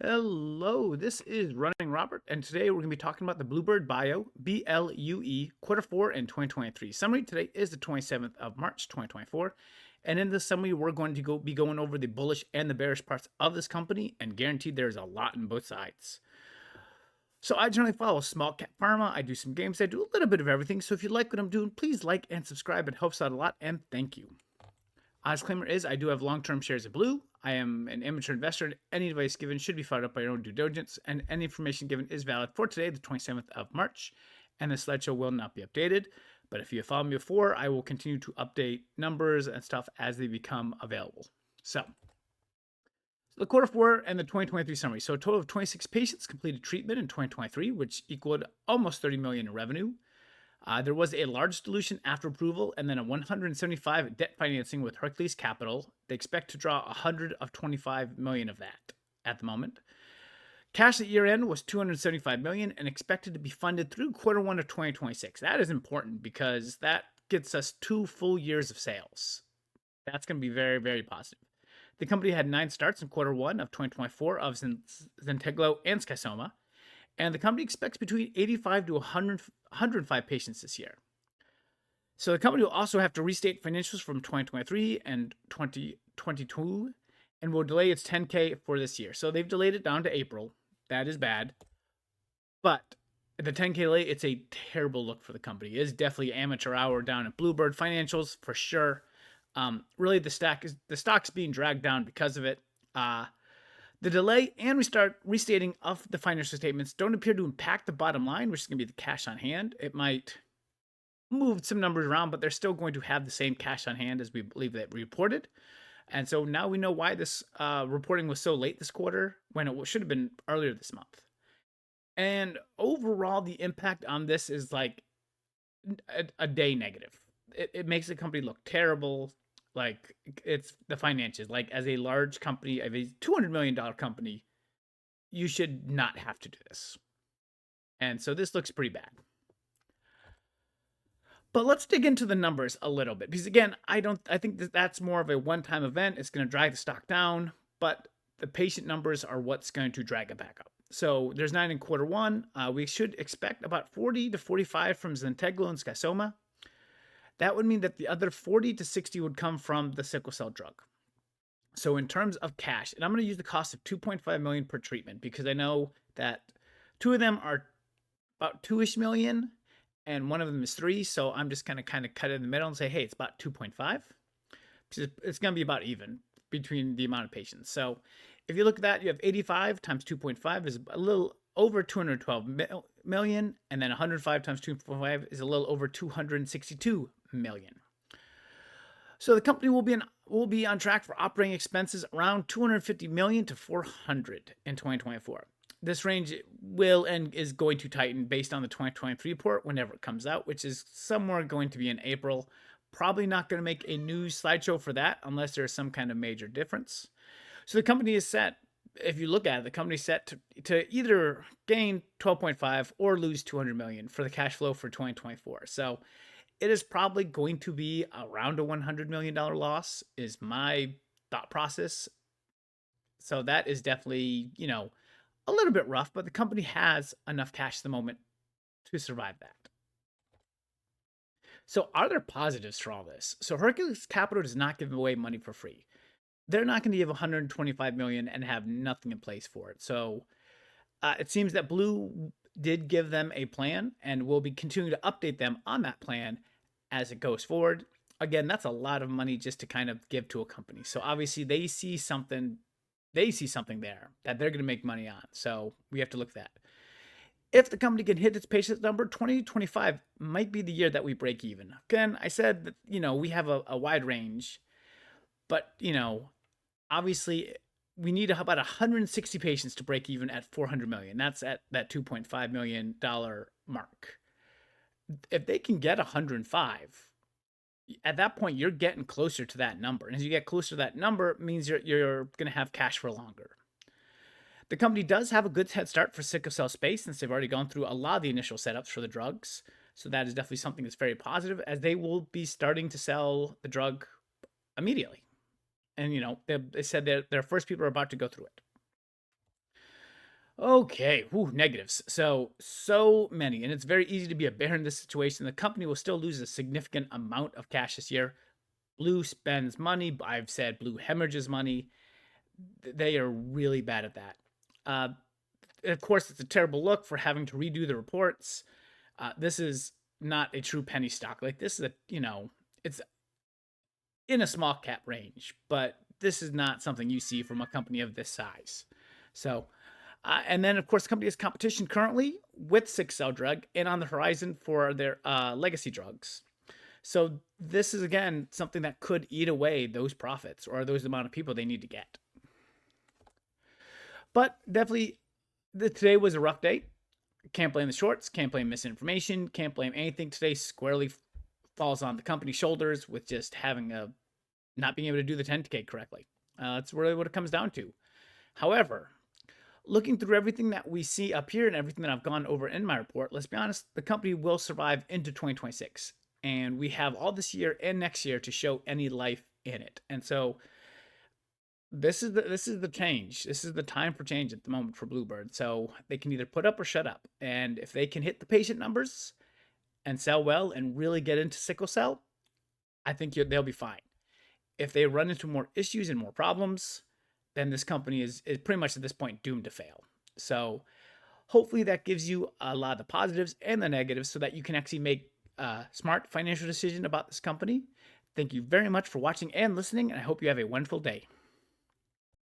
Hello, this is Running Robert, and today we're going to be talking about the Bluebird BLUE Quarter 4 in 2023 summary. Today is the 27th of March, 2024, and in this summary, we're going to be going over the bullish and the bearish parts of this company, and guaranteed there's a lot in both sides. So I generally follow small cap pharma. I do some games. I do a little bit of everything. So if you like what I'm doing, please like and subscribe. It helps out a lot, and thank you. Disclaimer is I do have long-term shares of Blue. I am an amateur investor, and any advice given should be followed up by your own due diligence, and any information given is valid for today, the 27th of March, and the slideshow will not be updated. But if you have followed me before, I will continue to update numbers and stuff as they become available. So the Quarter 4 and the 2023 summary. So a total of 26 patients completed treatment in 2023, which equaled almost $30 million in revenue. There was a large dilution after approval, and then a 175 debt financing with Hercules Capital. They expect to draw 125 million of that at the moment. Cash at year end was 275 million and expected to be funded through Q1 of 2026. That is important because that gets us 2 full years of sales. That's going to be very, very positive. The company had 9 starts in Q1 of 2024 of Zynteglo and Skysona. And the company expects between 85 to 105 patients this year. So the company will also have to restate financials from 2023 and 2022 and will delay its 10K for this year. So they've delayed it down to April. That is bad. But the 10K delay, it's a terrible look for the company. It is definitely amateur hour down at Bluebird financials for sure. Really, the stock's being dragged down because of it. The delay and restating of the financial statements don't appear to impact the bottom line, which is going to be the cash on hand. It might move some numbers around, but they're still going to have the same cash on hand as we believe that we reported. And so now we know why this reporting was so late this quarter when it should have been earlier this month. And overall, the impact on this is like a day negative. It makes the company look terrible. Like, it's the finances. Like, as a large company, a $200 million company, you should not have to do this. And so this looks pretty bad. But let's dig into the numbers a little bit, because again, I think that's more of a one-time event. It's going to drag the stock down, but the patient numbers are what's going to drag it back up. So there's 9 in Q1. We should expect about 40 to 45 from Zynteglo and Skysona. That would mean that the other 40 to 60 would come from the sickle cell drug. So in terms of cash, and I'm going to use the cost of 2.5 million per treatment because I know that 2 of them are about 2-ish million and one of them is 3. So I'm just going to kind of cut it in the middle and say, hey, it's about 2.5. It's going to be about even between the amount of patients. So if you look at that, you have 85 times 2.5 is a little over 212 million, and then 105 times 2.5 is a little over 262 million. So the company will be on track for operating expenses around 250 million to 400 in 2024. This range will and is going to tighten based on the 2023 report whenever it comes out, which is somewhere going to be in April. Probably not going to make a news slideshow for that unless there's some kind of major difference. So the company is set. If you look at it, the company's set to either gain 12.5 or lose 200 million for the cash flow for 2024. So it is probably going to be around a $100 million loss is my thought process. So that is definitely, a little bit rough, but the company has enough cash at the moment to survive that. So are there positives for all this? So Hercules Capital does not give away money for free. They're not going to give 125 million and have nothing in place for it. So it seems that Blue did give them a plan and will be continuing to update them on that plan as it goes forward. Again, that's a lot of money just to kind of give to a company. So obviously they see something there that they're going to make money on. So we have to look at that. If the company can hit its patient number, 2025 might be the year that we break even. Again, I said that, we have a wide range, but, obviously we need about 160 patients to break even at 400 million. That's at that $2.5 million mark. If they can get 105, at that point, you're getting closer to that number. And as you get closer to that number, it means you're going to have cash for longer. The company does have a good head start for sickle cell space since they've already gone through a lot of the initial setups for the drugs. So that is definitely something that's very positive, as they will be starting to sell the drug immediately. And, they said that their first people are about to go through it. Okay, whew, negatives. So many, and it's very easy to be a bear in this situation. The company will still lose a significant amount of cash this year. Blue spends money. I've said Blue hemorrhages money. They are really bad at that. Uh, of course, it's a terrible look for having to redo the reports. This is not a true penny stock. Like this is it's in a small cap range, but this is not something you see from a company of this size. So, and then of course, the company has competition currently with Sickle Cell Drug and on the horizon for their legacy drugs. So this is again something that could eat away those profits or those amount of people they need to get. But definitely, today was a rough day. Can't blame the shorts. Can't blame misinformation. Can't blame anything. Today squarely falls on the company's shoulders with just having a not being able to do the 10K correctly. That's really what it comes down to. However, looking through everything that we see up here and everything that I've gone over in my report, let's be honest, the company will survive into 2026. And we have all this year and next year to show any life in it. And so this is the change. This is the time for change at the moment for Bluebird. So they can either put up or shut up. And if they can hit the patient numbers and sell well and really get into sickle cell, I think they'll be fine. If they run into more issues and more problems, then this company is pretty much at this point doomed to fail. So hopefully that gives you a lot of the positives and the negatives so that you can actually make a smart financial decision about this company. Thank you very much for watching and listening, and I hope you have a wonderful day.